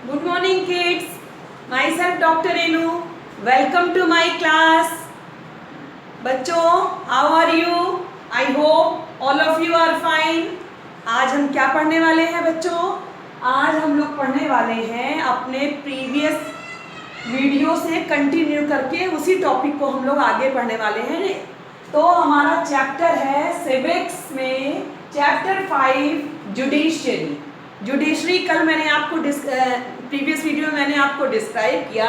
Good morning, kids. Myself Dr. Renu. Welcome to my class. बच्चों, how are you? I hope all of you are fine. आज हम क्या पढ़ने वाले हैं बच्चों? आज हम लोग पढ़ने वाले हैं अपने प्रीवियस वीडियो से कंटिन्यू करके उसी टॉपिक को हम लोग आगे पढ़ने वाले हैं। तो हमारा चैप्टर है सिविक्स में चैप्टर 5 जुडिशरी। जुडिशरी कल मैंने आपको प्रीवियस वीडियो में मैंने आपको डिस्क्राइब किया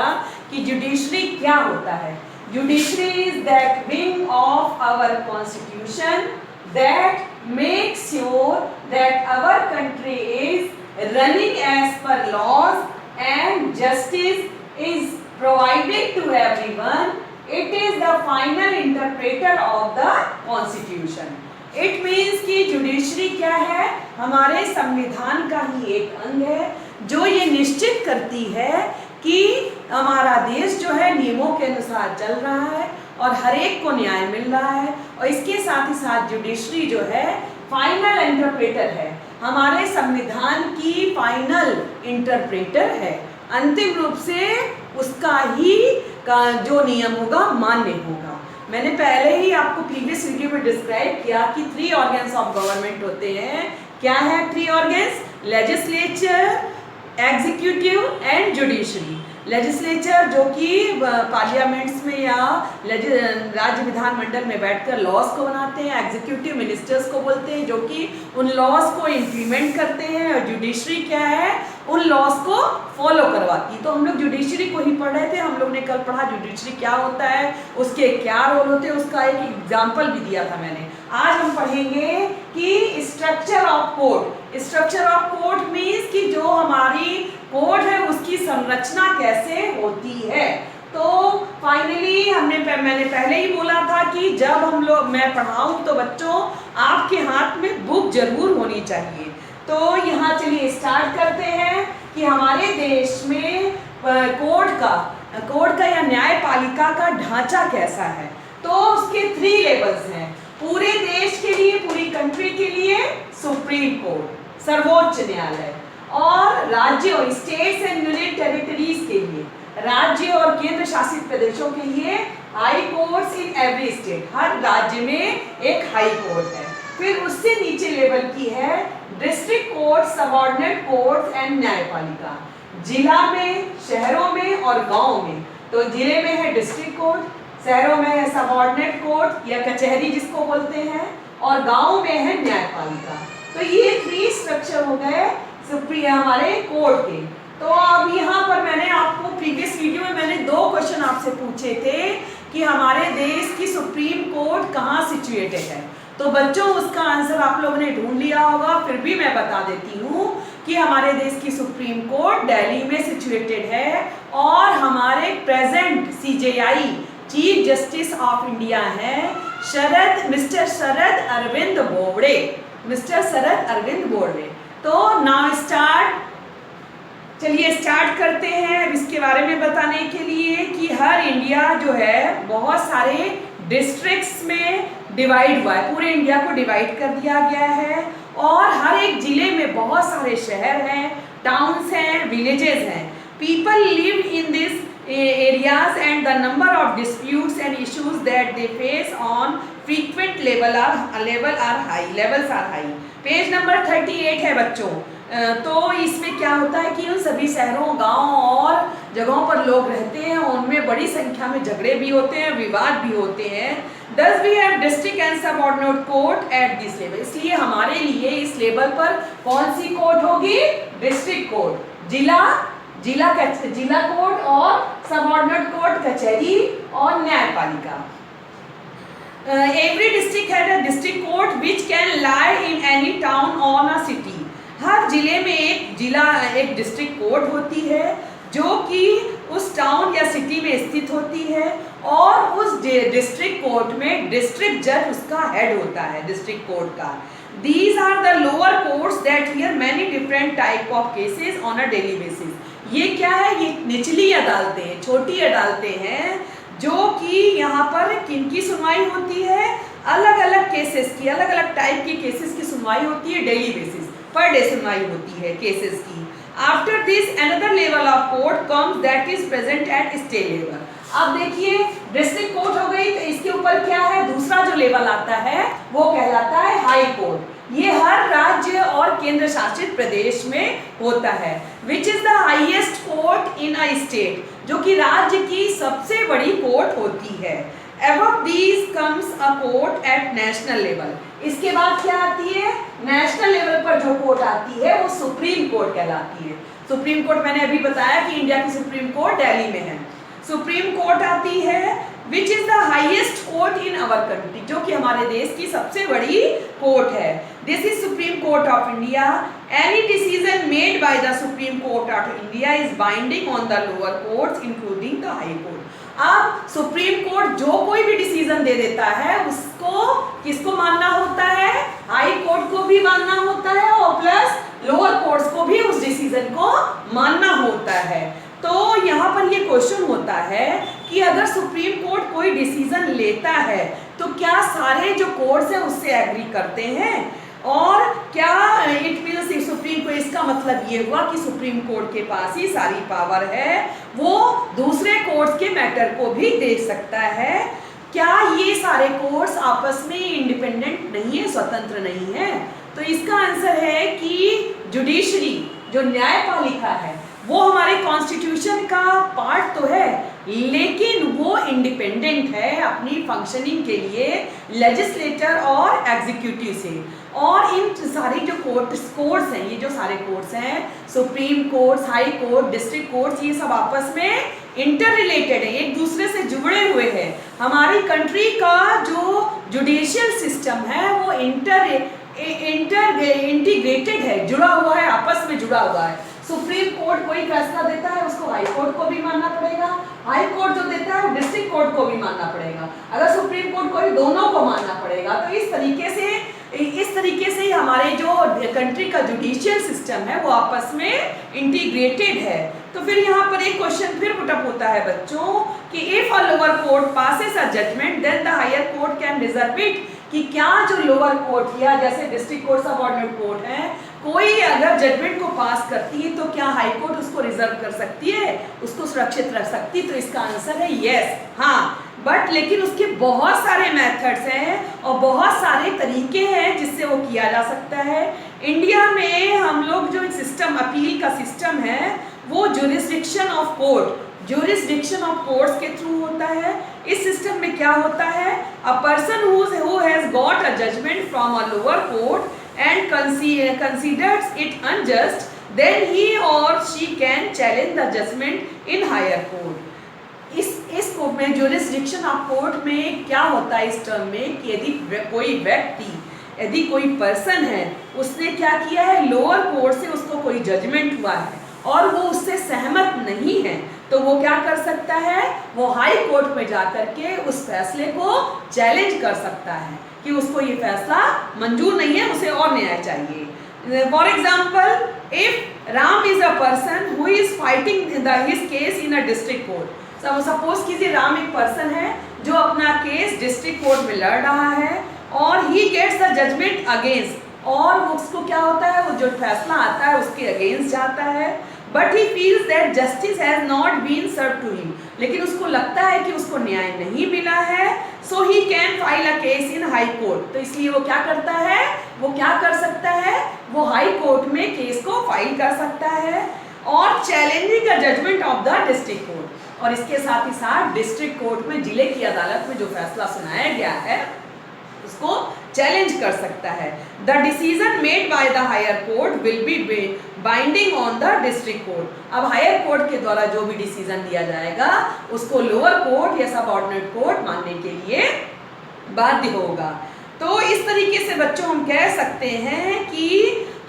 कि जुडिशरी क्या होता है। Judiciary is that wing of our constitution that makes sure that our country is running as per laws and justice is provided to everyone. It is the final interpreter of the constitution. It means कि judiciary क्या है? हमारे संविधान का ही एक अंग है जो ये निश्चित करती है कि हमारा देश जो है नियमों के अनुसार चल रहा है और हर एक को न्याय मिल रहा है। और इसके साथ ही साथ जुडिशरी जो है फाइनल इंटरप्रेटर है, हमारे संविधान की फाइनल इंटरप्रेटर है। अंतिम रूप से उसका ही का जो नियम होगा मान्य होगा। मैंने पहले ही आपको प्रीवियस वीडियो में डिस्क्राइब किया कि 3 ऑर्गन्स ऑफ गवर्नमेंट होते हैं। क्या है 3 organs? Legislature, executive and judiciary. Legislature जो कि पार्लियामेंट्स में या राज्य विधानमंडल में बैठकर लॉज को बनाते हैं। एग्जीक्यूटिव मिनिस्टर्स को बोलते हैं जो कि उन लॉज को इम्प्लीमेंट करते हैं। और जुडिशरी क्या है? उन लॉज को फॉलो करवाती। तो हम लोग जुडिशरी को ही पढ़ रहे थे। हम लोग ने कल पढ़ा जुडिशरी क्या होता है, उसके क्या रोल होते हैं, उसका एक एग्जाम्पल भी दिया था मैंने। आज हम पढ़ेंगे कि structure of court. Structure of court means कि जो हमारी कोर्ट है उसकी संरचना कैसे होती है। तो फाइनली मैंने पहले ही बोला था कि जब मैं पढ़ाऊँ तो बच्चों आपके हाथ में बुक जरूर होनी चाहिए। तो यहाँ चलिए स्टार्ट करते हैं कि हमारे देश में कोर्ट का या न्यायपालिका का ढांचा कैसा है। तो उसके 3 लेवल्स हैं। पूरे देश के लिए, पूरी कंट्री के लिए सुप्रीम कोर्ट, सर्वोच्च न्यायालय। और राज्यों, स्टेट्स एंड यूनियन टेरिटरीज के लिए, राज्य और केंद्र शासित प्रदेशों के लिए high courts in every state. हर राज्य में एक हाई कोर्ट है। फिर उससे नीचे लेवल की है district court, subordinate court and न्यायपालिका। जिला में, शहरों में और गांव में। तो जिले में है डिस्ट्रिक्ट कोर्ट, शहरों में है सबऑर्डिनेट कोर्ट या कचहरी जिसको बोलते हैं, और गांव में है न्यायपालिका। तो ये 3 स्ट्रक्चर हो गए हमारे कोर्ट के। तो अब यहाँ पर मैंने आपको प्रीवियस वीडियो में मैंने 2 क्वेश्चन आपसे पूछे थे कि हमारे देश की सुप्रीम कोर्ट कहाँ सिचुएटेड है। तो बच्चों उसका आंसर आप लोगों ने ढूंढ लिया होगा, फिर भी मैं बता देती हूँ कि हमारे देश की सुप्रीम कोर्ट दिल्ली में सिचुएटेड है। और हमारे present CJI chief justice of India है मिस्टर शरद अरविंद बोबड़े। मिस्टर शरद अरविंद बोबड़े। तो नाउ चलिए स्टार्ट करते हैं इसके बारे में बताने के लिए कि हर इंडिया जो है बहुत सारे डिस्ट्रिक्ट्स में डिवाइड हुआ है। पूरे इंडिया को डिवाइड कर दिया गया है और हर एक जिले में बहुत सारे शहर हैं, टाउन्स हैं, विलेजेस हैं। People live in this areas and the number of disputes and issues that they face on frequent levels are high। Page number 38 है बच्चों। तो इसमें क्या होता है कि उन सभी शहरों, गांव और जगहों पर लोग रहते हैं, उनमें बड़ी संख्या में झगड़े भी होते हैं, विवाद भी होते हैं। Thus we have district and subordinate court at this level। इसलिए हमारे लिए इस लेवल पर कौन सी कोर्ट होगी? डिस्ट्रिक्ट कोर्ट, जिला कोर्ट और सबऑर्डिनेट कोर्ट कचहरी और न्यायपालिका। Every district had a district court which can lie in any town और अ सिटी। हर जिले में एक डिस्ट्रिक्ट कोर्ट होती है जो कि उस टाउन या सिटी में स्थित होती है और उस डिस्ट्रिक्ट कोर्ट में डिस्ट्रिक्ट जज उसका हेड होता है डिस्ट्रिक्ट कोर्ट का। These are the lower courts that hear many different type of cases on a daily basis। ये क्या है? ये निचली अदालतें हैं, छोटी अदालतें हैं जो कि यहाँ पर किनकी सुनवाई होती है? अलग अलग केसेस की, अलग अलग टाइप की केसेस की सुनवाई होती है डेली बेसिस, पर डे सुनवाई होती है केसेस की। After this another level of court comes that is present at state level. अब देखिए डिस्ट्रिक्ट कोर्ट हो गई, तो इसके ऊपर क्या है, दूसरा जो लेवल आता है वो कहलाता है हाई कोर्ट। ये हर राज्य और केंद्र शासित प्रदेश में होता है। Which is the highest court in a state, जो कि राज्य की सबसे बड़ी कोर्ट होती है। Above these comes a court at national level। इसके बाद क्या आती है, नेशनल लेवल पर जो कोर्ट आती है वो सुप्रीम कोर्ट कहलाती है। सुप्रीम कोर्ट मैंने अभी बताया कि इंडिया की सुप्रीम कोर्ट दिल्ली में है। सुप्रीम कोर्ट आती है, which is the highest court in our country, जो कि हमारे देश की सबसे बड़ी कोर्ट है। This is supreme court of India. Any decision made by the supreme court of India is binding on the lower courts including the high court. अब supreme court जो कोई भी डिसीजन दे देता है उसको किसको मानना होता है, हाई कोर्ट को भी मानना होता है और प्लस लोअर कोर्ट्स को भी उस डिसीजन को मानना होता है। तो यहाँ पर ये क्वेश्चन होता है कि अगर सुप्रीम कोर्ट कोई डिसीजन लेता है तो क्या सारे जो कोर्ट्स हैं उससे एग्री करते हैं, और क्या इट मीन्स सुप्रीम कोर्ट, इसका मतलब ये हुआ कि सुप्रीम कोर्ट के पास ही सारी पावर है, वो दूसरे कोर्ट्स के मैटर को भी देख सकता है। क्या ये सारे कोर्ट्स आपस में इंडिपेंडेंट नहीं है, स्वतंत्र नहीं है? तो इसका आंसर है कि जुडिशरी, जो न्यायपालिका है, वो हमारे कॉन्स्टिट्यूशन का पार्ट तो है लेकिन वो इंडिपेंडेंट है अपनी फंक्शनिंग के लिए लेजिस्लेटर और एग्जीक्यूटिव से। और इन सारी जो कोर्ट्स हैं, ये जो सारे कोर्ट्स हैं, supreme courts, high court, district courts, ये सब आपस में इंटर रिलेटेड है, एक दूसरे से जुड़े हुए हैं। हमारी कंट्री का जो जुडिशियल सिस्टम है वो इंटीग्रेटेड है, जुड़ा हुआ है, आपस में जुड़ा हुआ है। सुप्रीम कोर्ट कोई फैसला देता है उसको हाई कोर्ट को भी मानना पड़ेगा, हाई कोर्ट जो देता है वो डिस्ट्रिक्ट कोर्ट को भी मानना पड़ेगा, अगर सुप्रीम कोर्ट को भी दोनों को मानना पड़ेगा। तो इस तरीके से हमारे जो कंट्री का जुडिशियल सिस्टम है वो आपस में इंटीग्रेटेड है। तो फिर यहाँ पर एक क्वेश्चन फिर पुटअप होता है बच्चों कि if a lower court passes a judgement then the higher court can reserve it, कि क्या जो लोअर कोर्ट या जैसे डिस्ट्रिक्ट कोर्ट, सबऑर्डिनेट कोर्ट है, कोई अगर जजमेंट को पास करती है तो क्या हाई कोर्ट उसको रिजर्व कर सकती है, उसको सुरक्षित रख सकती है? तो इसका आंसर है यस, हाँ। बट लेकिन उसके बहुत सारे मेथड्स हैं और बहुत सारे तरीके हैं जिससे वो किया जा सकता है। इंडिया में हम लोग जो सिस्टम, अपील का सिस्टम है, वो ज्यूरिसडिक्शन ऑफ कोर्ट्स के थ्रू होता है। इस सिस्टम में क्या होता है, a person who has got a judgement from a lower court and considers it unjust, then he or she can challenge the judgment in higher court। इस court में, jurisdiction of court में क्या होता है इस टर्म में कि यदि कोई व्यक्ति, यदि कोई पर्सन है, उसने क्या किया है, लोअर कोर्ट से उसको कोई जजमेंट हुआ है और वो उससे सहमत नहीं है, तो वो क्या कर सकता है, वो हाई कोर्ट में जाकर के उस फैसले को चैलेंज कर सकता है कि उसको ये फैसला मंजूर नहीं है, उसे और न्याय चाहिए। For example, if Ram is a person who is fighting his case in a district court, suppose कीजिए राम एक पर्सन है जो अपना केस डिस्ट्रिक्ट कोर्ट में लड़ रहा है और he gets a judgement against, और उसको क्या होता है, वो जो फैसला आता है उसके अगेंस्ट जाता है, but he feels that justice has not been serve to him, लेकिन उसको लगता है कि उसको न्याय नहीं मिला है, so he can file a case in high court. तो इसलिए वो क्या करता है, वो क्या कर सकता है, वो हाई कोर्ट में केस को फाइल कर सकता है और challenging the judgement of the district court, और इसके साथ ही साथ डिस्ट्रिक्ट कोर्ट में, जिले की अदालत में जो फैसला सुनाया गया है उसको चैलेंज कर सकता है। The decision made by the higher court will be binding on the district court. अब हायर कोर्ट के द्वारा जो भी डिसीजन दिया जाएगा उसको लोअर कोर्ट या सबऑर्डिनेट कोर्ट मानने के लिए बाध्य होगा। तो इस तरीके से बच्चों हम कह सकते हैं कि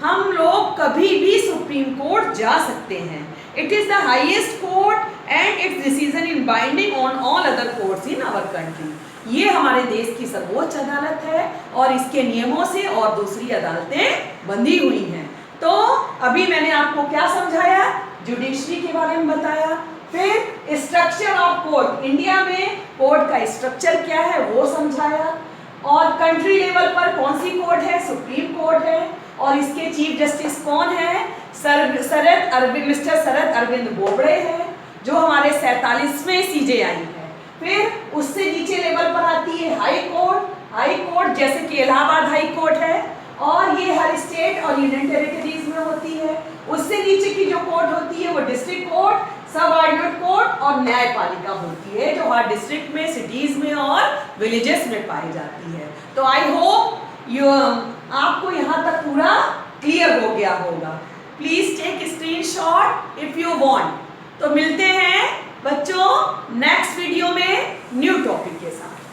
हम लोग कभी भी सुप्रीम कोर्ट जा सकते हैं। It is the highest court and its decision in binding on all other courts in our country. ये हमारे देश की सर्वोच्च अदालत है और इसके नियमों से और दूसरी अदालतें बंधी हुई हैं। तो अभी मैंने आपको क्या समझाया, जुडिशरी के बारे में बताया, फिर स्ट्रक्चर ऑफ कोर्ट, इंडिया में कोर्ट का स्ट्रक्चर क्या है वो समझाया, और कंट्री लेवल पर कौन सी कोर्ट है, सुप्रीम कोर्ट है, और इसके चीफ जस्टिस कौन है? मिस्टर शरद अरविंद बोबड़े हैं, जो हमारे 47वें CJI है। फिर उससे नीचे लेवल पर आती है हाई कोर्ट। हाई कोर्ट जैसे कि इलाहाबाद हाई कोर्ट है, और ये हर स्टेट और यूनियन टेरिटरीज में होती है। उससे नीचे की जो कोर्ट होती है वो डिस्ट्रिक्ट कोर्ट, सब ऑर्डिनेट कोर्ट और न्यायपालिका होती है, जो हर डिस्ट्रिक्ट में, सिटीज में और विलेजेस में पाई जाती है। तो आई होप आपको यहाँ तक पूरा क्लियर हो गया होगा। Please take screenshot if you want. तो मिलते हैं बच्चों नेक्स्ट वीडियो में न्यू टॉपिक के साथ।